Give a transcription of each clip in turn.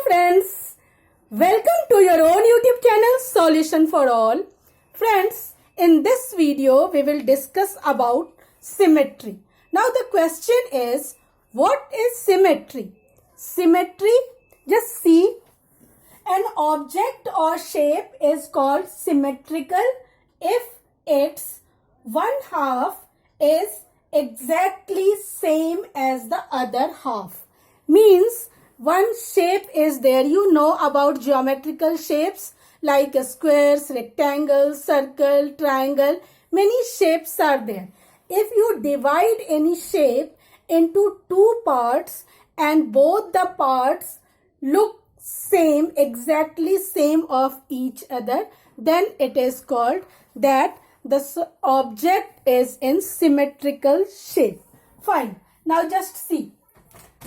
friends, welcome to your own YouTube channel Solution for All. Friends, in this video we will discuss about symmetry. Now the question is, what is symmetry? Symmetry, just see, an object or shape is called symmetrical if its one half is exactly same as the other half. Means one shape is there. You know about geometrical shapes like squares, rectangles, circle, triangle. Many shapes are there. If you divide any shape into two parts and both the parts look same, exactly same of each other, then it is called that the object is in symmetrical shape. Fine. Now just see.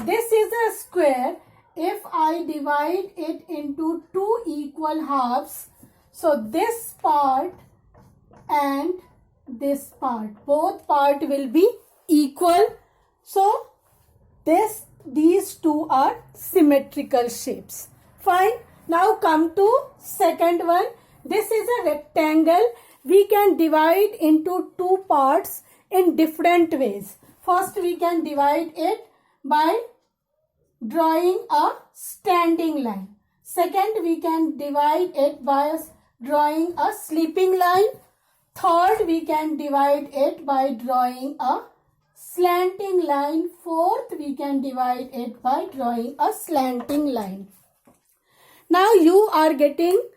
This is a square. If I divide it into two equal halves, so this part and this part, both part will be equal. So these two are symmetrical shapes. Fine. Now come to second one. This is a rectangle. We can divide into two parts in different ways. First we can divide it by drawing a standing line. Second, we can divide it by drawing a sleeping line. Third, we can divide it by drawing a slanting line. Fourth, we can divide it by drawing a slanting line. Now you are getting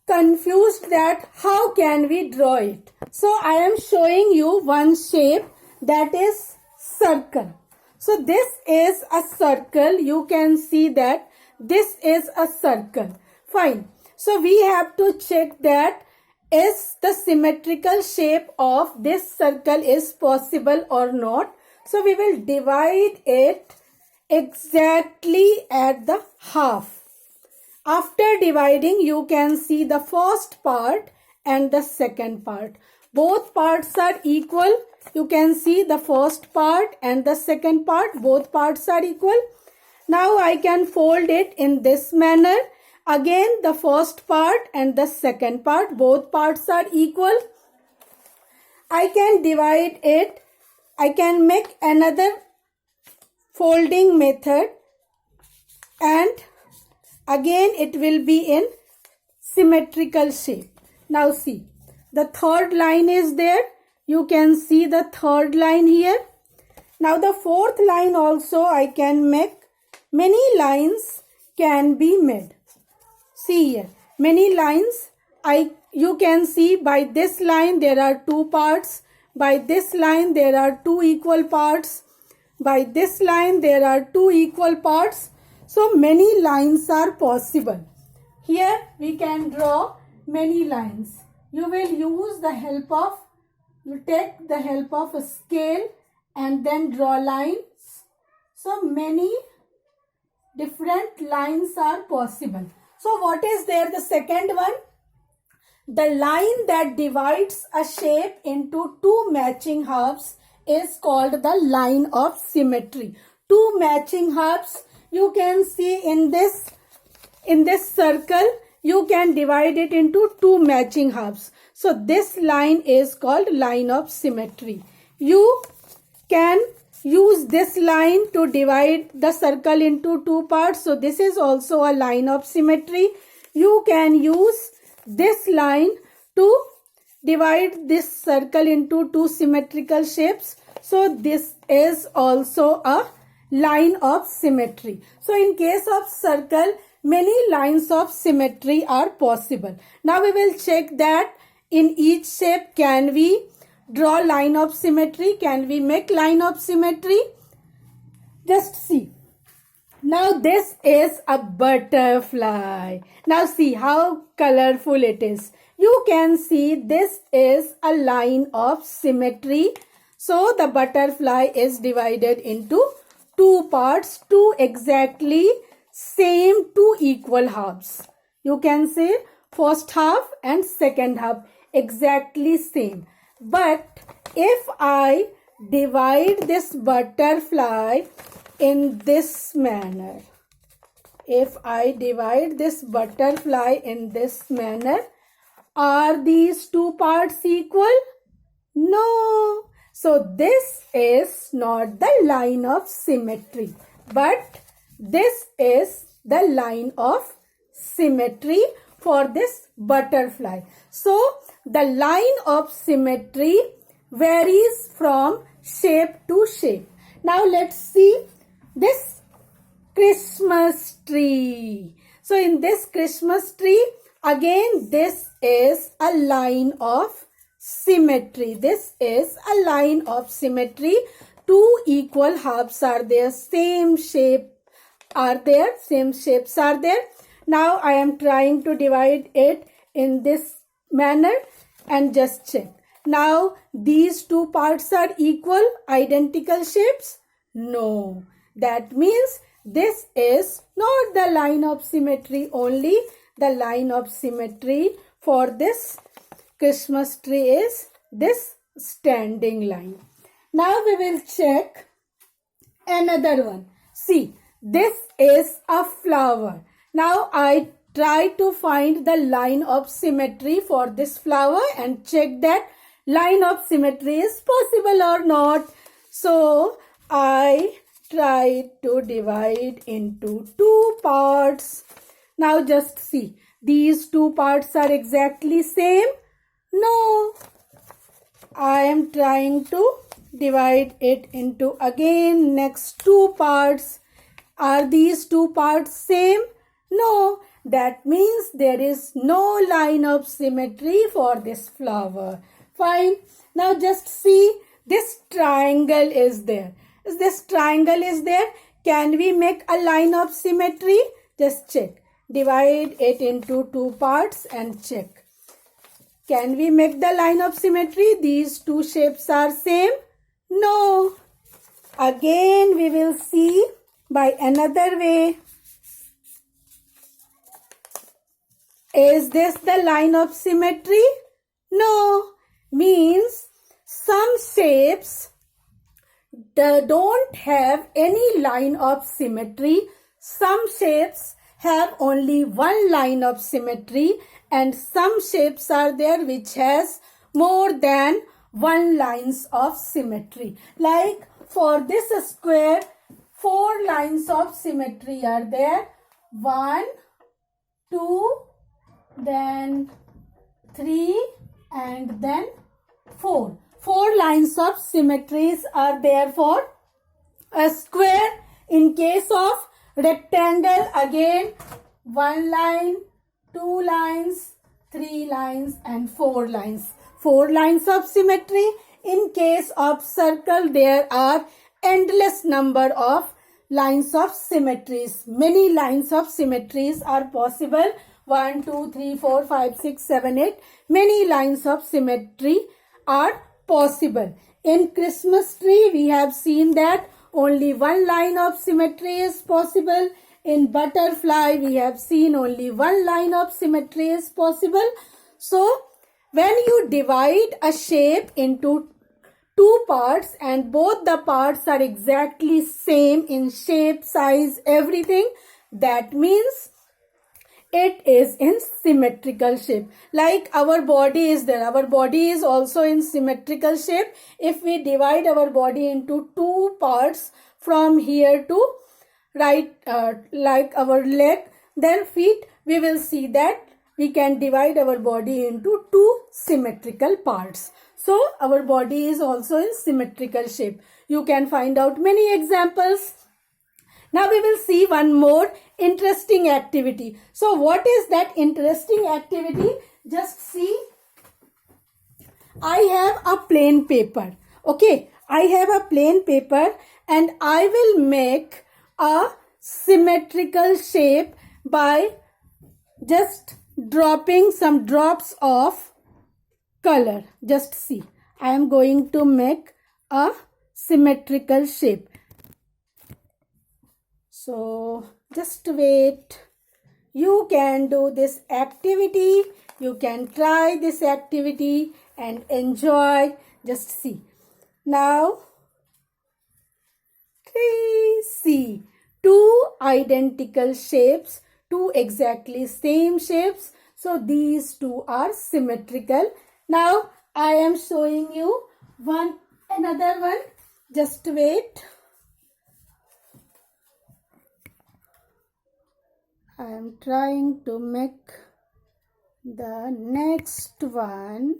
confused that how can we draw it. So I am showing you one shape, that is circle. So this is a circle. You can see that this is a circle. Fine. So we have to check that is the symmetrical shape of this circle is possible or not. So we will divide it exactly at the half. After dividing, you can see the first part and the second part. Both parts are equal. You can see the first part and the second part, both parts are equal. Now I can fold it in this manner. Again, the first part and the second part, both parts are equal. I can divide it. I can make another folding method and again it will be in symmetrical shape. Now see, the third line is there. You can see the third line here. Now the fourth line also I can make. Many lines can be made. See here, many lines. You can see by this line there are two parts. By this line there are two equal parts. By this line there are two equal parts. So many lines are possible. Here we can draw many lines. You will use the help of You take the help of a scale and then draw lines. So many different lines are possible. So what is there? The second one, the line that divides a shape into two matching halves is called the line of symmetry. Two matching halves, you can see in this circle, you can divide it into two matching halves. So this line is called line of symmetry. You can use this line to divide the circle into two parts. So this is also a line of symmetry. You can use this line to divide this circle into two symmetrical shapes. So this is also a line of symmetry. So in case of circle, many lines of symmetry are possible. Now we will check that in each shape, can we draw line of symmetry? Can we make line of symmetry? Just see. Now this is a butterfly. Now see how colorful it is. You can see this is a line of symmetry. So the butterfly is divided into two parts, two exactly same two equal halves. You can say first half and second half exactly same. But if I divide this butterfly in this manner, if I divide this butterfly in this manner, are these two parts equal? No. So this is not the line of symmetry, but this is the line of symmetry for this butterfly. So the line of symmetry varies from shape to shape. Now let's see this Christmas tree. So in this Christmas tree, again this is a line of symmetry. This is a line of symmetry. Two equal halves are there, same shape are there, same shapes are there. Now I am trying to divide it in this manner and just check. Now these two parts are equal, identical shapes? No. That means this is not the line of symmetry only. The line of symmetry for this Christmas tree is this standing line. Now we will check another one. See, this is a flower. Now I try to find the line of symmetry for this flower and check that line of symmetry is possible or not. So I try to divide into two parts. Now just see, these two parts are exactly same. No, I am trying to divide it into again next two parts. Are these two parts same? No, that means there is no line of symmetry for this flower. Fine. Now just see, this triangle is there. If this triangle is there, can we make a line of symmetry? Just check. Divide it into two parts and check. Can we make the line of symmetry? These two shapes are same? No. Again we will see by another way. Is this the line of symmetry? No. Means some shapes don't have any line of symmetry. Some shapes have only one line of symmetry, and some shapes are there which has more than one lines of symmetry. Like for this square, 4 lines of symmetry are there. 1, 2, then 3 and then 4. 4 lines of symmetries are there for a square. In case of rectangle, again 1 line, 2 lines, 3 lines and 4 lines. 4 lines of symmetry. In case of circle, there are endless number of lines of symmetries. Many lines of symmetries are possible. 1, 2, 3, 4, 5, 6, 7, 8. Many lines of symmetry are possible. In Christmas tree, we have seen that only one line of symmetry is possible. In butterfly, we have seen only one line of symmetry is possible. So, when you divide a shape into two parts and both the parts are exactly same in shape, size, everything, that means it is in symmetrical shape. Like our body is there. Our body is also in symmetrical shape. If we divide our body into two parts from here to right, like our leg, then feet, we will see that we can divide our body into two symmetrical parts. So our body is also in symmetrical shape. You can find out many examples. Now we will see one more interesting activity. So what is that interesting activity? Just see. I have a plain paper. Okay, I have a plain paper and I will make a symmetrical shape by just dropping some drops of color. Just see. I am going to make a symmetrical shape. So just wait. You can do this activity. You can try this activity and enjoy. Just see. Now, see. two identical shapes, two exactly same shapes. So these two are symmetrical. Now I am showing you another one. Just wait. I am trying to make the next one.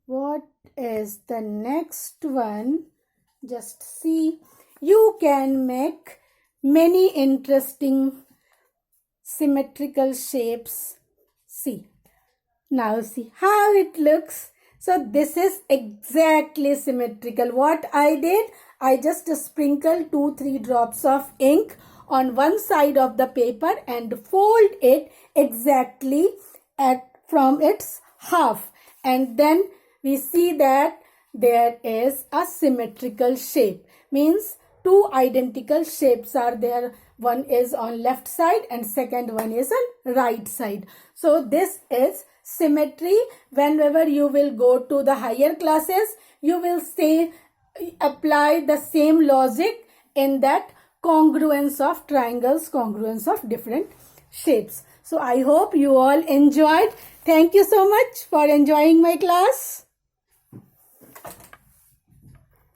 What is the next one? Just see. You can make many interesting symmetrical shapes. See. Now see how it looks. So this is exactly symmetrical. What I did, I just sprinkled 2-3 drops of ink on one side of the paper and fold it exactly from its half. And then we see that there is a symmetrical shape. Means two identical shapes are there. One is on left side and second one is on right side. So this is symmetry. Whenever you will go to the higher classes, you will apply the same logic in that congruence of triangles, congruence of different shapes. So I hope you all enjoyed. Thank you so much for enjoying my class.